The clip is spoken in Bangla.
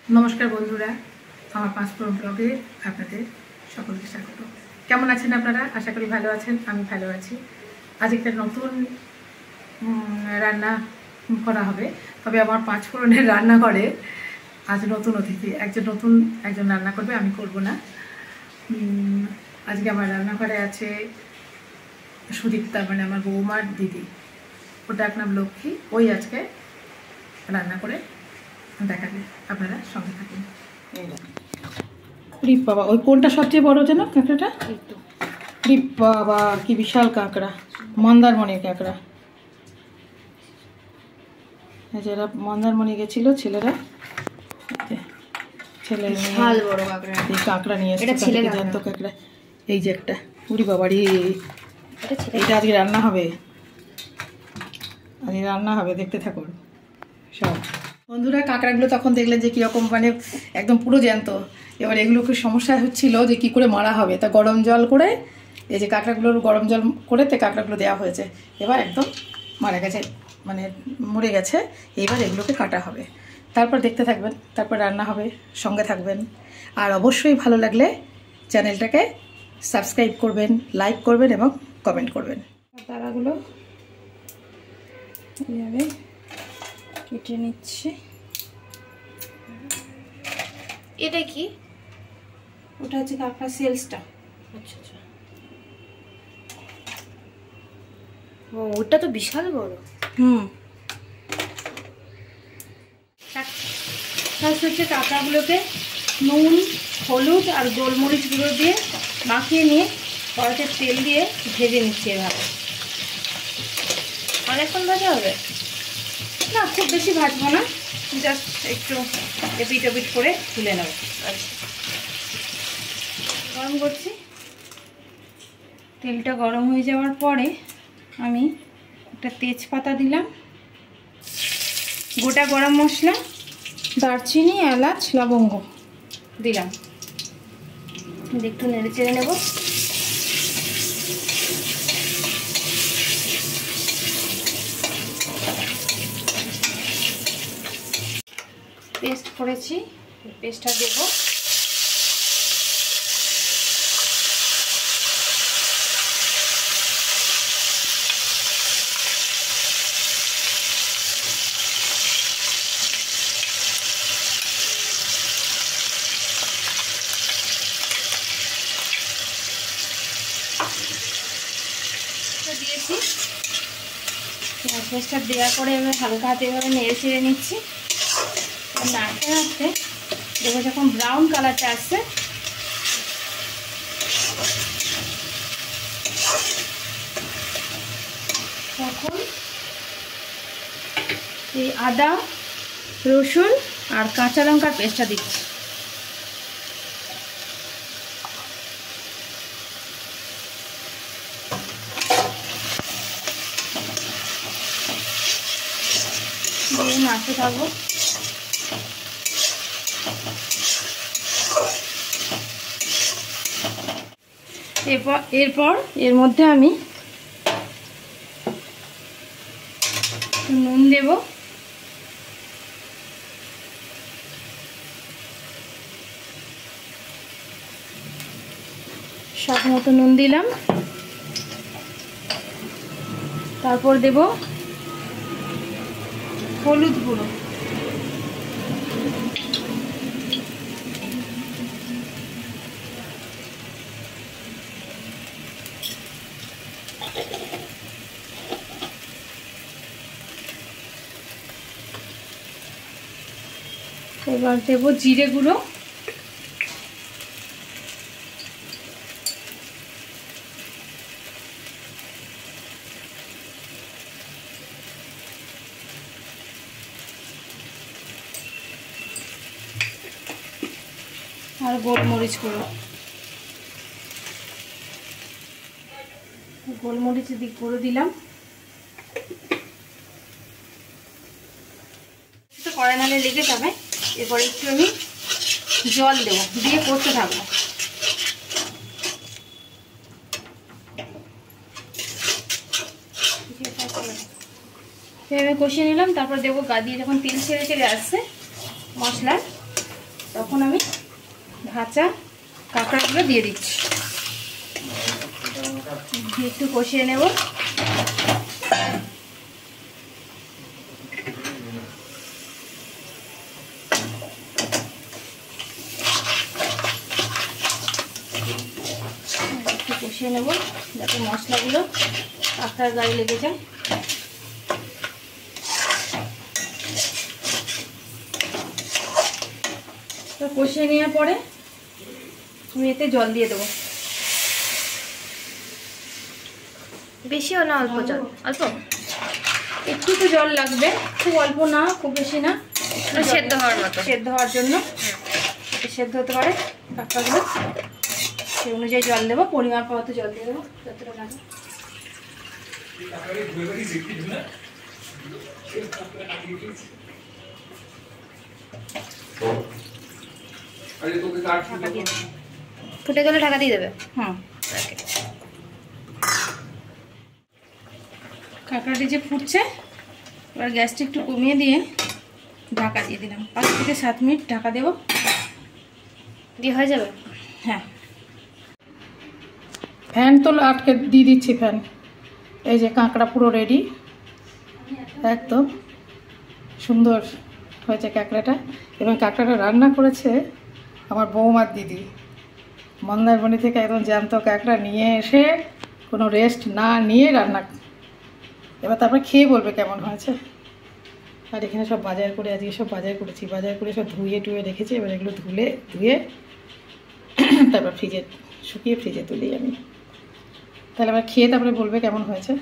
নমস্কার বন্ধুরা, আমার পাঁচফোড়ন ব্লগে আপনাদের সকলকে স্বাগত। কেমন আছেন আপনারা? আশা করি ভালো আছেন। আমি ভালো আছি। আজ একটা নতুন রান্না করা হবে, তবে আমার পাঁচফোড়নের রান্নাঘরে আজ নতুন অতিথি একজন রান্না করবে, আমি করব না। আজকে আমার রান্নাঘরে আছে সুদীপ্তা, মানে আমার বৌমার দিদি, ওটা এক নাম লক্ষ্মী। ওই আজকে রান্না করে দেখাবে, আপনারা সঙ্গে থাকুন। রিপ বাবা, ওই কোনটা সবচেয়ে বড় যেন কাঁকড়াটা? রিপ বাবা, কি বিশাল কাঁকড়া, মন্দারমণির কাঁকড়া। যারা মন্দারমণি গেছিল ছেলেরা, ছেলে বড় কাঁকড়া, এই কাঁকড়া নিয়ে এসেছে, জ্যান্ত কাঁকড়া। এই যে একটা, উরি বাবারি, এটা আজকে রান্না হবে, দেখতে থাকুন সব বন্ধুরা। কাঁকড়াগুলো তখন দেখলেন যে কীরকম, মানে একদম পুরো জ্যান্ত। এবার এগুলো খুব সমস্যা হচ্ছিল যে কি করে মারা হবে, তা গরম জল করে, এই যে কাঁকড়াগুলোর গরম জল করে তে কাঁকড়াগুলো দেওয়া হয়েছে। এবার একদম মারা গেছে, মানে মরে গেছে। এবার এগুলোকে কাটা হবে, তারপর দেখতে থাকবেন, তারপর রান্না হবে, সঙ্গে থাকবেন। আর অবশ্যই ভালো লাগলে চ্যানেলটাকে সাবস্ক্রাইব করবেন, লাইক করবেন এবং কমেন্ট করবেন। তারাগুলো এইভাবে কেটে নিচ্ছি। এটা কি? ওটা হচ্ছে কাঁকড়া সেলসটা। আচ্ছা আচ্ছা, ও ওটা তো বিশাল বড়। ফার্স্ট হচ্ছে কাঁকড়াগুলোকে নুন, হলুদ আর গোলমরিচ গুঁড়ো দিয়ে মাখিয়ে নিয়ে কড়াতে তেল দিয়ে ভেজে নিচ্ছি এভাবে। অনেকক্ষণ ভাজা হবে না, খুব বেশি ভাজবো না, জাস্ট একটু এপিট ওপিট করে তুলে নেব। আচ্ছা, গরম করছি। তেলটা গরম হয়ে যাওয়ার পরে আমি একটা তেজপাতা দিলাম, গোটা গরম মশলা, দারচিনি, এলাচ, লবঙ্গ দিলাম, একটু নেড়ে চেড়ে নেব। পেস্ট করেছি, পেস্টটা দেবো। দিয়েছি পেস্টটা দেওয়ার পরে এবার হালকা হাতে এভাবে নেড়ে চেড়ে নিচ্ছি। নাড়তে নাড়তে দেখো যখন ব্রাউন কালারটা আসছে, তখন এই আদা, রসুন আর কাঁচা লঙ্কার পেস্টটা দিচ্ছি। দিয়ে নাড়তে থাকবো। এরপর এর মধ্যে আমি নুন দেব, স্বাদ মতো নুন দিলাম। তারপর দেব হলুদ গুঁড়ো, এবার দেবো জিরে গুঁড়ো, আর গোলমরিচ গুঁড়ো। গোলমরিচ গুঁড়ো দিলাম। কড়াই নালে লেগে যাবে। এরপর একটু আমি জল দেবো, দিয়ে করতে থাকবো। এভাবে কষিয়ে নিলাম। তারপর দেবো গা দিয়ে, যখন তেল ছেড়ে ছেড়ে আসছে মশলার, তখন আমি ভাজা কাঁকড়াগুলো দিয়ে দিচ্ছি, দিয়ে একটু কষিয়ে নেব। একটু কষিয়ে নেব যাতে মশলাগুলো কাঁকড়ার গায়ে লেগে যায়। তো কষিয়ে নেওয়ার পরে আমি এতে জল দিয়ে দেবো। বেশিও না, অল্প জল, অল্প একটু তো জল লাগবে, খুব অল্প না, খুব বেশি না, সেদ্ধ হওয়ার মতো, সেদ্ধ হওয়ার জন্য। সেদ্ধ হতে পারে কাঁকড়াগুলো, সেই অনুযায়ী জল দেবো, পরিমাণ মতো জল দিয়ে দেবো যতটা লাগে। ফুটে গেলে ঢাকা দিয়ে দেবে। হুম, কাঁকড়াটি যে ফুটছে, এবার গ্যাসটা একটু কমিয়ে দিয়ে ঢাকা দিয়ে দিলাম। 5 থেকে 7 মিনিট ঢাকা দেবো, দিয়ে হয়ে যাবে। হ্যাঁ, ফ্যান তো আটকে দিয়ে দিচ্ছি ফ্যান। এই যে কাঁকড়া পুরো রেডি, একদম সুন্দর হয়েছে কাঁকড়াটা। এবং কাঁকড়াটা রান্না করেছে আমার বৌমার দিদি, মন্দারমণি থেকে একদম জ্যান্ত কাঁকড়া নিয়ে এসে কোনো রেস্ট না নিয়ে রান্না। এবার তারপর খেয়ে বলবে কেমন হয়েছে। আর এখানে সব বাজার করে, আজকে সব বাজার করেছি, বাজার করে সব ধুয়ে টুয়ে রেখেছি। এবার এগুলো ধুয়ে তারপর ফ্রিজে শুকিয়ে ফ্রিজে তুলি আমি। তাহলে আবার খেয়ে তারপরে বলবে কেমন হয়েছে।